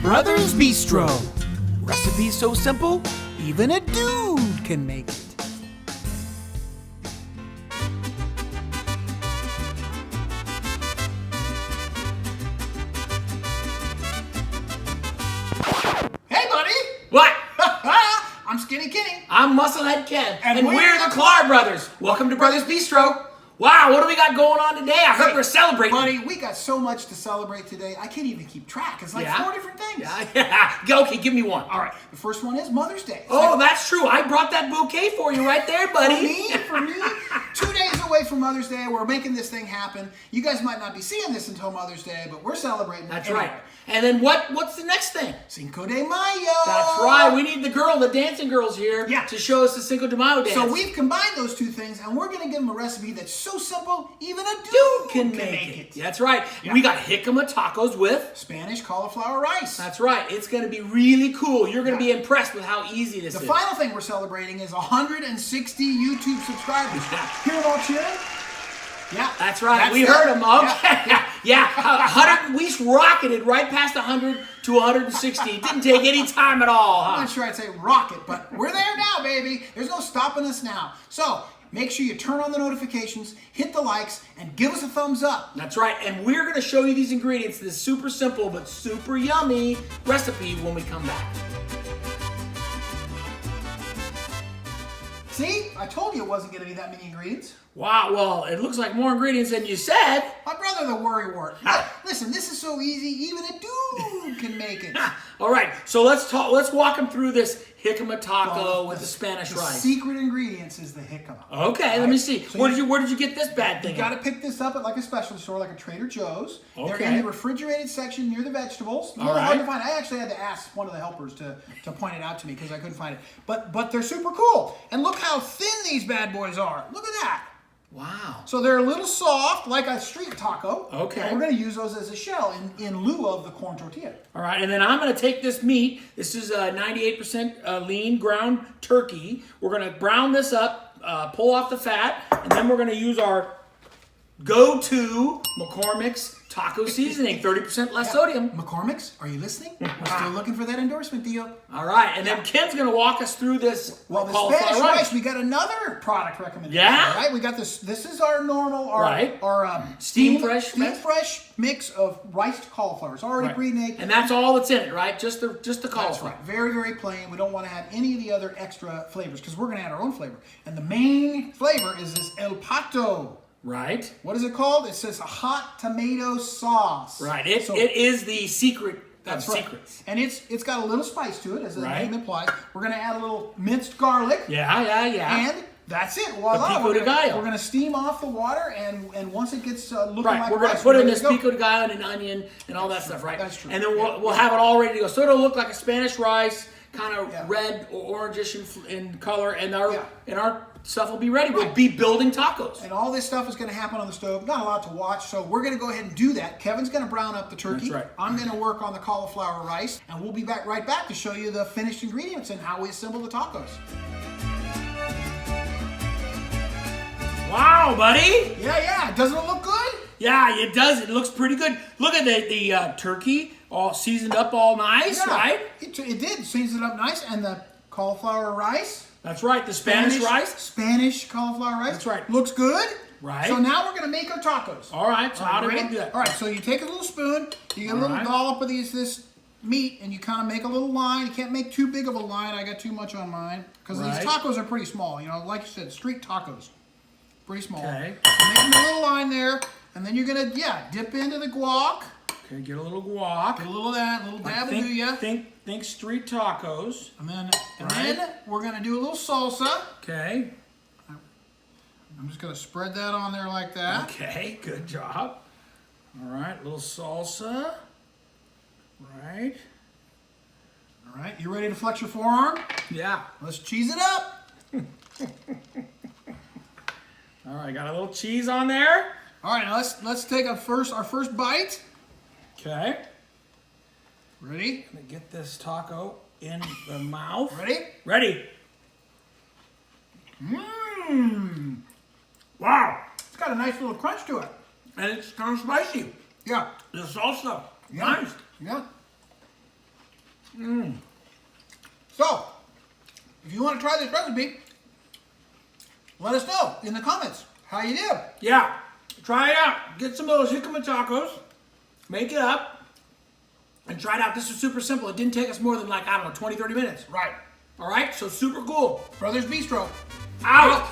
Brothers Bistro. Recipes so simple, even a dude can make it. Hey, buddy! What? I'm Skinny Kenny. I'm Musclehead Ken. And we're the Clark Brothers. Welcome to Brothers Bistro. Wow, what do we got going on today? I heard we're celebrating. Buddy, we got so much to celebrate today. I can't even keep track. It's like 4 different things. Yeah. Okay, give me one. All right. The first one is Mother's Day. That's true. I brought that bouquet for you right there, buddy. For me. 2 days away from Mother's Day. We're making this thing happen. You guys might not be seeing this until Mother's Day, but we're celebrating. That's right. And then what's the next thing? Cinco de Mayo. That's right. We need the dancing girls here to show us the Cinco de Mayo dance. So we've combined those two things, and we're going to give them a recipe that's so simple, even a dude can make it. That's right. Yeah. We got jicama tacos with Spanish cauliflower rice. That's right. It's going to be really cool. You're going to be impressed with how easy this is. The final thing we're celebrating is 160 YouTube subscribers. Hear them all cheering? Yeah. That's right. We heard them. Okay. Yeah. 100. We rocketed right past 100 to 160. It didn't take any time at all. I'm not sure I'd say rocket, but we're there now, baby. There's no stopping us now. So make sure you turn on the notifications, hit the likes, and give us a thumbs up. That's right. And we're going to show you these ingredients, this super simple but super yummy recipe when we come back. See? I told you it wasn't going to be that many ingredients. Wow, well, it looks like more ingredients than you said. My brother, the worrywart. Listen, this is so easy, even a dude can make it. All right, so let's walk them through this jicama taco with the Spanish rice. The secret ingredients is the jicama. Okay, let me see. So where did you get this bad thing? You got to pick this up at like a specialty store, like a Trader Joe's. Okay. They're in the refrigerated section near the vegetables. All right. Hard to find. I actually had to ask one of the helpers to point it out to me because I couldn't find it. But they're super cool. And look how thin these bad boys are. Look at that. Wow. So they're a little soft, like a street taco. Okay. And we're going to use those as a shell in lieu of the corn tortilla. All right, and then I'm going to take this meat. This is 98% lean ground turkey. We're going to brown this up, pull off the fat, and then we're going to use our go-to McCormick's taco seasoning, 30% less sodium. McCormick's, are you listening? We're still looking for that endorsement deal. All right, and then Ken's going to walk us through this. Well, the Spanish rice, we got another product recommendation. Yeah? All right, we got this. This is our normal, our steam fresh mix of riced cauliflower. It's already pre-made. And that's all that's in it, right? Just the cauliflower. That's right. Very, very plain. We don't want to add any of the other extra flavors because we're going to add our own flavor. And the main flavor is this El Pato. Right. What is it called? It says a hot tomato sauce. Right. It is the secret of secrets. And it's got a little spice to it, as the name implies. We're going to add a little minced garlic. Yeah. And that's it. Voila. Pico de gallo. We're going to steam off the water, and once it gets looking like we're going to put in this pico de gallo and an onion and all that stuff, right? That's true. And then we'll have it all ready to go. So it'll look like a Spanish rice, kind of red or orangish in color, and our stuff will be ready. We'll be building tacos. And all this stuff is going to happen on the stove. Not a lot to watch, so we're going to go ahead and do that. Kevin's going to brown up the turkey. That's right. I'm going to work on the cauliflower rice, and we'll be right back to show you the finished ingredients and how we assemble the tacos. Wow, buddy! Yeah. Doesn't it look good? Yeah, it does. It looks pretty good. Look at the turkey, all seasoned up, all nice, right? It did season it up nice, and the cauliflower rice. That's right, the Spanish rice. Spanish cauliflower rice. That's right. Looks good. Right. So now we're going to make our tacos. All right, so how do we do that? All right, so you take a little spoon, you get a little dollop of this meat, and you kind of make a little line. You can't make too big of a line. I got too much on mine. Because these tacos are pretty small. You know, like you said, street tacos. Pretty small. Okay. So make a little line there, and then you're going to, dip into the guac. Okay, get a little guac. Get a little of that, a little dab will do ya. Think street tacos. And then we're going to do a little salsa. Okay. I'm just going to spread that on there like that. Okay, good job. All right, a little salsa. Right. All right, you ready to flex your forearm? Yeah. Let's cheese it up. All right, got a little cheese on there. All right, now let's take our first bite. Okay. Ready? Gonna get this taco in the mouth. Ready? Ready. Mmm. Wow. It's got a nice little crunch to it. And it's kind of spicy. Yeah. The salsa. Yeah. Nice. Yeah. So, if you want to try this recipe, let us know in the comments how you did. Yeah, try it out. Get some of those jicama tacos, make it up, and try it out. This is super simple. It didn't take us more than like, I don't know, 20, 30 minutes. Right. All right, so super cool. Brothers Bistro. Out.